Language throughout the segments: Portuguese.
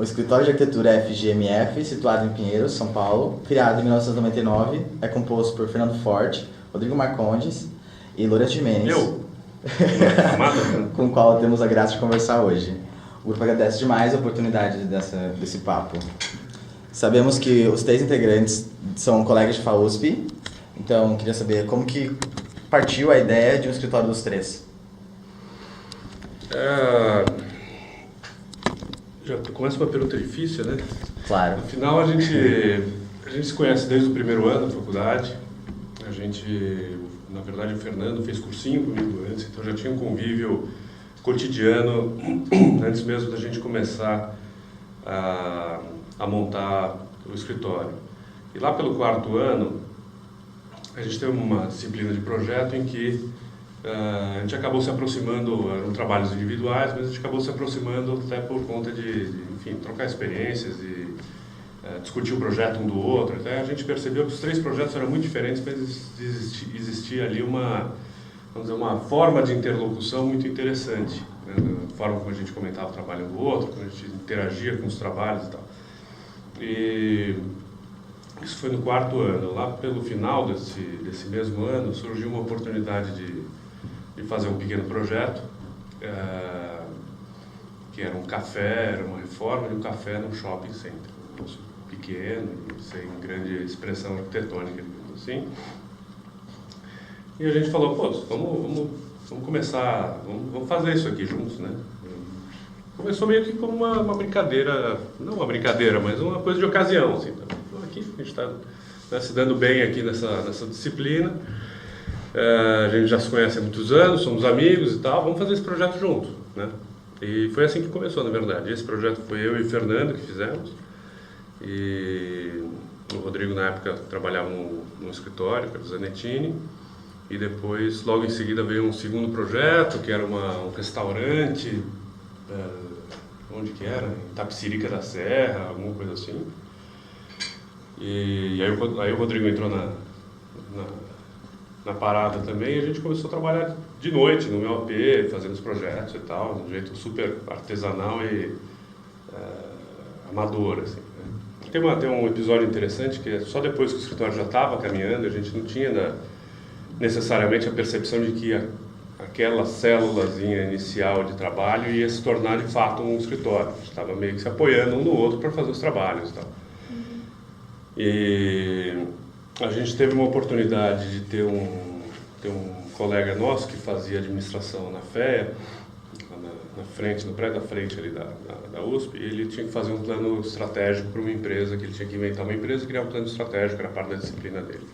escritório de arquitetura FGMF, situado em Pinheiros, São Paulo, criado em 1999, é composto por Fernando Forte, Rodrigo Marcondes e Lourenço Gimenez. Com o qual temos a graça de conversar hoje. O grupo agradece demais a oportunidade desse papo. Sabemos que os 3 integrantes são colegas de FAUSP, então queria saber como que partiu a ideia de um escritório dos 3. Já começa uma pergunta difícil, né? Claro. Afinal, a gente se conhece desde o primeiro ano da faculdade. A gente, na verdade, o Fernando fez cursinho comigo antes, então já tinha um convívio cotidiano antes mesmo da gente começar a montar o escritório. E lá pelo 4º ano, a gente teve uma disciplina de projeto em que a gente acabou se aproximando, eram trabalhos individuais, mas a gente acabou se aproximando até por conta de enfim, trocar experiências e discutir o projeto um do outro. Até a gente percebeu que os 3 projetos eram muito diferentes, mas existia ali uma forma de interlocução muito interessante, né? A forma como a gente comentava o trabalho um do outro, como a gente interagia com os trabalhos e tal. E isso foi no 4º ano. Lá pelo final desse mesmo ano surgiu uma oportunidade de fazer um pequeno projeto, que era um café, era uma reforma de um café no shopping center, pequeno, sem grande expressão arquitetônica, assim. E a gente falou, pô, vamos começar, vamos fazer isso aqui juntos, né? Começou meio que como uma brincadeira, não uma brincadeira, mas uma coisa de ocasião, assim. Então, aqui a gente está se dando bem aqui nessa disciplina. A gente já se conhece há muitos anos, somos amigos e tal, vamos fazer esse projeto junto, né? E foi assim que começou, na verdade. Esse projeto foi eu e o Fernando que fizemos. E o Rodrigo, na época, trabalhava num escritório, que era o Zanettini. E depois, logo em seguida, veio um segundo projeto, que era um restaurante, onde que era? Em Tapicirica da Serra, alguma coisa assim. E aí o Rodrigo entrou na parada também, e a gente começou a trabalhar de noite no meu AP, fazendo os projetos e tal, de um jeito super artesanal e amador, assim, né? Tem um episódio interessante que é só depois que o escritório já estava caminhando, a gente não tinha necessariamente a percepção de que aquela célulazinha inicial de trabalho ia se tornar de fato um escritório. A gente estava meio que se apoiando um no outro para fazer os trabalhos e tal. E a gente teve uma oportunidade de ter um colega nosso que fazia administração na FEA, na frente, no prédio da frente ali da USP, e ele tinha que fazer um plano estratégico para uma empresa, que ele tinha que inventar uma empresa e criar um plano estratégico, era parte da disciplina dele.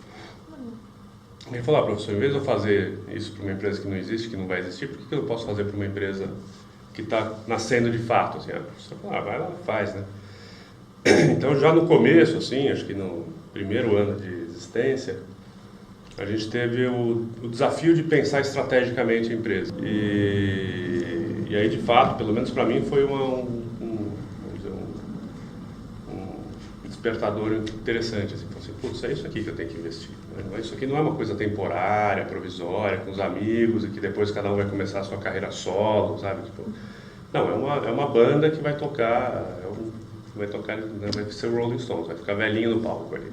Ele falou, professor, em vez de eu fazer isso para uma empresa que não existe, que não vai existir, por que eu não posso fazer para uma empresa que está nascendo de fato? Assim, a professora falou, vai lá, faz, né? Então, já no começo, assim, acho que no primeiro ano de existência, a gente teve o desafio de pensar estrategicamente a empresa. E aí, de fato, pelo menos para mim, foi um despertador interessante. Assim, assim, putz, é isso aqui que eu tenho que investir. Né? Isso aqui não é uma coisa temporária, provisória, com os amigos, e que depois cada um vai começar a sua carreira solo, sabe? Tipo, não, é uma banda que vai tocar... vai ser o Rolling Stones, vai ficar velhinho no palco ali.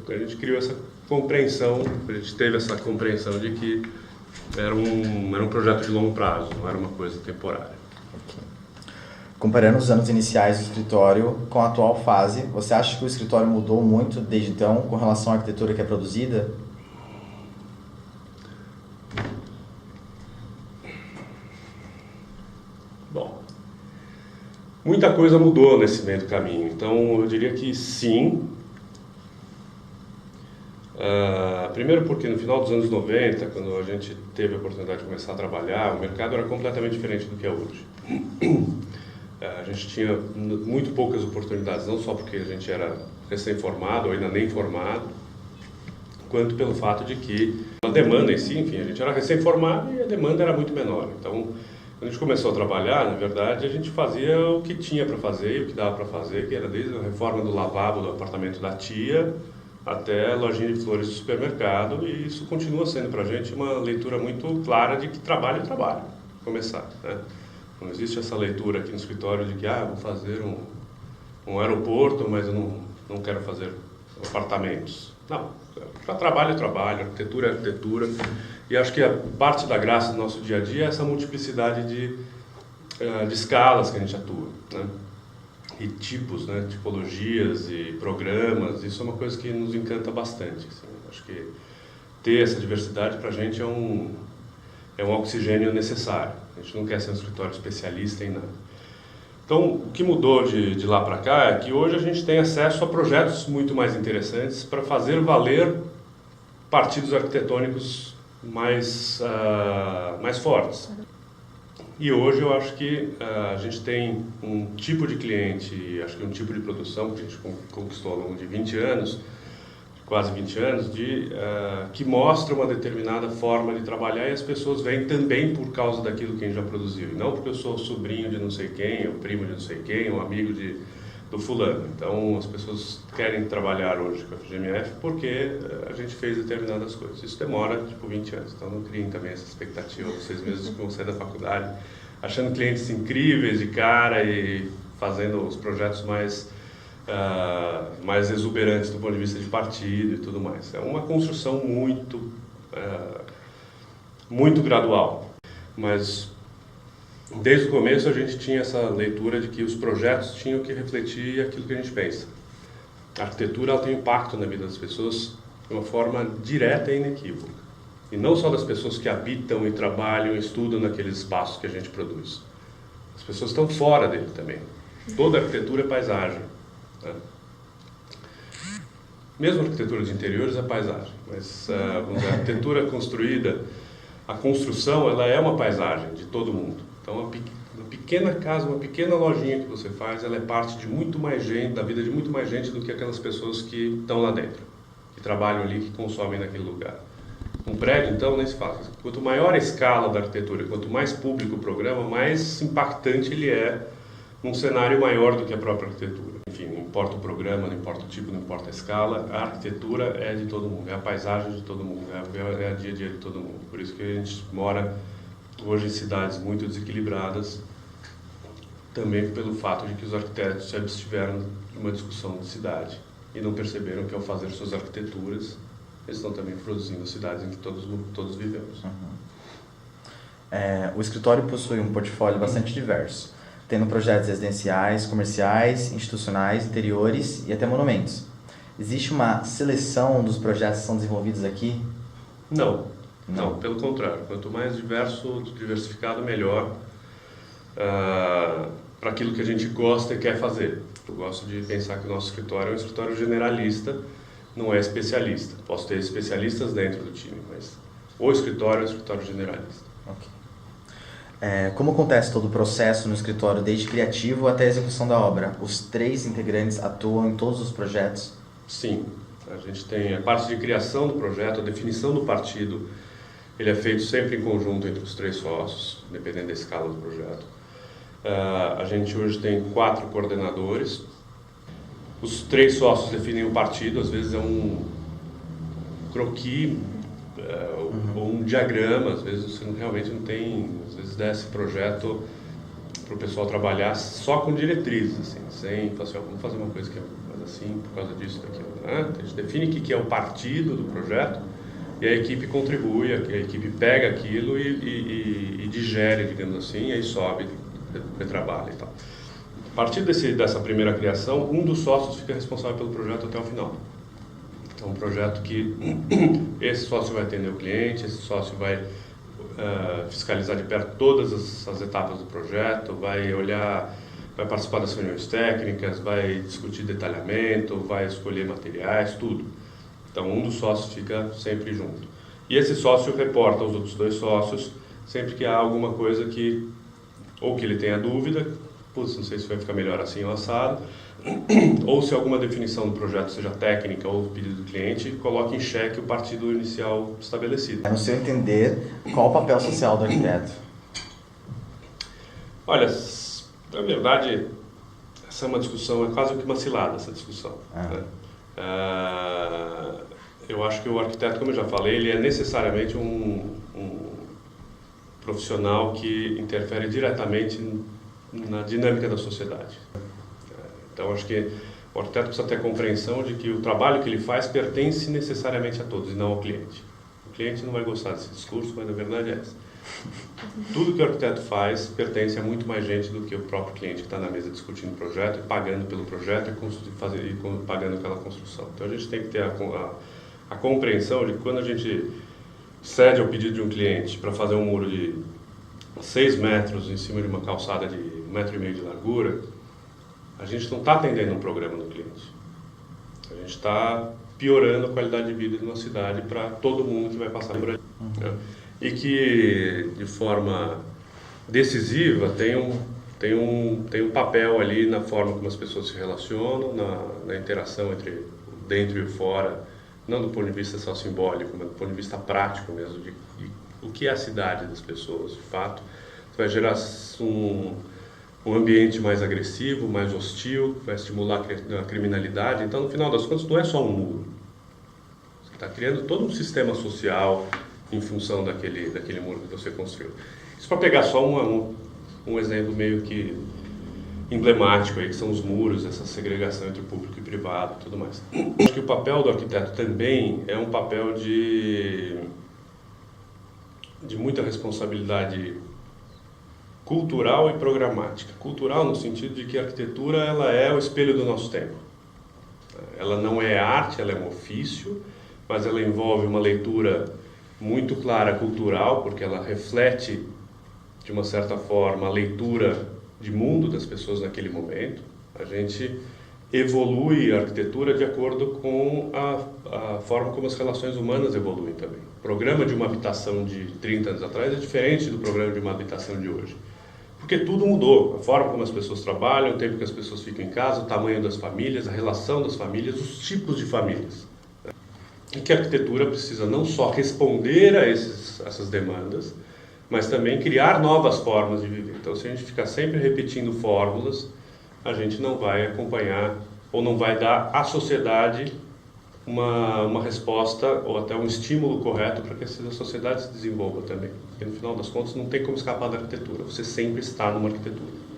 A gente criou essa compreensão, a gente teve essa compreensão de que era um projeto de longo prazo, não era uma coisa temporária. Okay. Comparando os anos iniciais do escritório com a atual fase, você acha que o escritório mudou muito desde então com relação à arquitetura que é produzida? Bom, muita coisa mudou nesse meio do caminho, então eu diria que sim. Primeiro porque no final dos anos 90, quando a gente teve a oportunidade de começar a trabalhar, o mercado era completamente diferente do que é hoje. A gente tinha muito poucas oportunidades, não só porque a gente era recém-formado ou ainda nem formado, quanto pelo fato de que a demanda em si, enfim, a gente era recém-formado e a demanda era muito menor. Então, quando a gente começou a trabalhar, na verdade, a gente fazia o que tinha para fazer e o que dava para fazer, que era desde a reforma do lavabo do apartamento da tia até a lojinha de flores do supermercado, e isso continua sendo para a gente uma leitura muito clara de que trabalho é trabalho, começar, né? Não existe essa leitura aqui no escritório de que vou fazer um aeroporto, mas eu não quero fazer apartamentos. Não, para trabalho é trabalho, arquitetura é arquitetura. E acho que a parte da graça do nosso dia a dia é essa multiplicidade de escalas que a gente atua, né? E tipos, né? Tipologias e programas. Isso é uma coisa que nos encanta bastante. Assim. Acho que ter essa diversidade para a gente é um oxigênio necessário. A gente não quer ser um escritório especialista em nada. Então, o que mudou de lá para cá é que hoje a gente tem acesso a projetos muito mais interessantes para fazer valer partidos arquitetônicos mais fortes. E hoje eu acho que a gente tem um tipo de cliente, acho que um tipo de produção que a gente conquistou ao longo de 20 anos, quase 20 anos, que mostra uma determinada forma de trabalhar e as pessoas vêm também por causa daquilo que a gente já produziu. E não porque eu sou sobrinho de não sei quem, ou primo de não sei quem, ou amigo do fulano. Então as pessoas querem trabalhar hoje com a FGMF porque a gente fez determinadas coisas. Isso demora 20 anos, então não criem também essa expectativa, vocês mesmos que vão sair da faculdade, achando clientes incríveis de cara e fazendo os projetos mais exuberantes do ponto de vista de partido e tudo mais. É uma construção muito gradual, mas desde o começo a gente tinha essa leitura de que os projetos tinham que refletir aquilo que a gente pensa. A arquitetura ela tem impacto na vida das pessoas de uma forma direta e inequívoca. E não só das pessoas que habitam e trabalham e estudam naqueles espaços que a gente produz. As pessoas estão fora dele também. Toda arquitetura é paisagem. Mesmo a arquitetura de interiores é paisagem, mas a arquitetura construída, a construção, ela é uma paisagem de todo mundo. Então, uma pequena casa, uma pequena lojinha que você faz, ela é parte de muito mais gente, da vida de muito mais gente do que aquelas pessoas que estão lá dentro, que trabalham ali, que consomem naquele lugar. Um prédio, então, nem se fala. Quanto maior a escala da arquitetura, quanto mais público o programa, mais impactante ele é num cenário maior do que a própria arquitetura. Enfim, não importa o programa, não importa o tipo, não importa a escala, a arquitetura é de todo mundo, é a paisagem de todo mundo, é a dia a dia de todo mundo. Por isso que a gente mora hoje em cidades muito desequilibradas, também pelo fato de que os arquitetos sempre estiveram numa discussão de cidade e não perceberam que ao fazer suas arquiteturas, eles estão também produzindo cidades em que todos vivemos. O escritório possui um portfólio bastante diverso, tendo projetos residenciais, comerciais, institucionais, interiores e até monumentos. Existe uma seleção dos projetos que são desenvolvidos aqui? Não, pelo contrário. Quanto mais diversificado, melhor para aquilo que a gente gosta e quer fazer. Eu gosto de pensar que o nosso escritório é um escritório generalista, não é especialista. Posso ter especialistas dentro do time, mas o escritório é um escritório generalista. Ok. Como acontece todo o processo no escritório, desde criativo até a execução da obra? Os 3 integrantes atuam em todos os projetos? Sim. A gente tem a parte de criação do projeto, a definição do partido, ele é feito sempre em conjunto entre os 3 sócios, dependendo da escala do projeto. A gente hoje tem 4 coordenadores. Os 3 sócios definem o partido, às vezes é um croquis ou um diagrama, às vezes você realmente não tem, às vezes dá esse projeto para o pessoal trabalhar só com diretrizes, assim, sem falar assim, vamos fazer uma coisa que é assim, por causa disso, daquilo. Né? A gente define o que é o partido do projeto e a equipe contribui, a equipe pega aquilo e digere, digamos assim, e aí sobe, retrabalha e tal. A partir dessa primeira criação, um dos sócios fica responsável pelo projeto até o final. Então, um projeto que esse sócio vai atender o cliente, esse sócio vai fiscalizar de perto todas as etapas do projeto, vai olhar, vai participar das reuniões técnicas, vai discutir detalhamento, vai escolher materiais, tudo. Então, um dos sócios fica sempre junto. E esse sócio reporta aos outros 2 sócios sempre que há alguma coisa que, ou que ele tenha dúvida, não sei se vai ficar melhor assim ou assado, ou se alguma definição do projeto, seja técnica ou pedido do cliente, coloque em xeque o partido inicial estabelecido. No seu entender, qual o papel social do arquiteto? Olha, na verdade, essa é uma discussão, é quase que uma cilada essa discussão. Né? Eu acho que o arquiteto, como eu já falei, ele é necessariamente um profissional que interfere diretamente na dinâmica da sociedade. Então, acho que o arquiteto precisa ter a compreensão de que o trabalho que ele faz pertence necessariamente a todos e não ao cliente. O cliente não vai gostar desse discurso, mas a verdade é essa. Tudo que o arquiteto faz pertence a muito mais gente do que o próprio cliente que está na mesa discutindo o projeto e pagando pelo projeto e pagando aquela construção. Então, a gente tem que ter a compreensão de que quando a gente cede ao pedido de um cliente para fazer um muro de 6 metros em cima de uma calçada de 1,5 metro de largura, a gente não está atendendo um programa do cliente. A gente está piorando a qualidade de vida de uma cidade para todo mundo que vai passar por ali. Né? E que, de forma decisiva, tem um papel ali na forma como as pessoas se relacionam, na interação entre dentro e fora, não do ponto de vista só simbólico, mas do ponto de vista prático mesmo, de o que é a cidade das pessoas, de fato. Vai gerar um ambiente mais agressivo, mais hostil, vai estimular a criminalidade. Então, no final das contas, não é só um muro. Você está criando todo um sistema social em função daquele muro que você construiu. Isso para pegar só um exemplo meio que emblemático aí, que são os muros, essa segregação entre público e privado e tudo mais. Acho que o papel do arquiteto também é um papel de muita responsabilidade cultural e programática. Cultural no sentido de que a arquitetura ela é o espelho do nosso tempo. Ela não é arte, ela é um ofício, mas ela envolve uma leitura muito clara cultural, porque ela reflete, de uma certa forma, a leitura de mundo das pessoas naquele momento. A gente evolui a arquitetura de acordo com a forma como as relações humanas evoluem também. O programa de uma habitação de 30 anos atrás é diferente do programa de uma habitação de hoje. Porque tudo mudou, a forma como as pessoas trabalham, o tempo que as pessoas ficam em casa, o tamanho das famílias, a relação das famílias, os tipos de famílias. E que a arquitetura precisa não só responder a essas demandas, mas também criar novas formas de viver. Então, se a gente ficar sempre repetindo fórmulas, a gente não vai acompanhar ou não vai dar à sociedade uma resposta ou até um estímulo correto para que a sociedade se desenvolva também. Porque, no final das contas, não tem como escapar da arquitetura. Você sempre está numa arquitetura.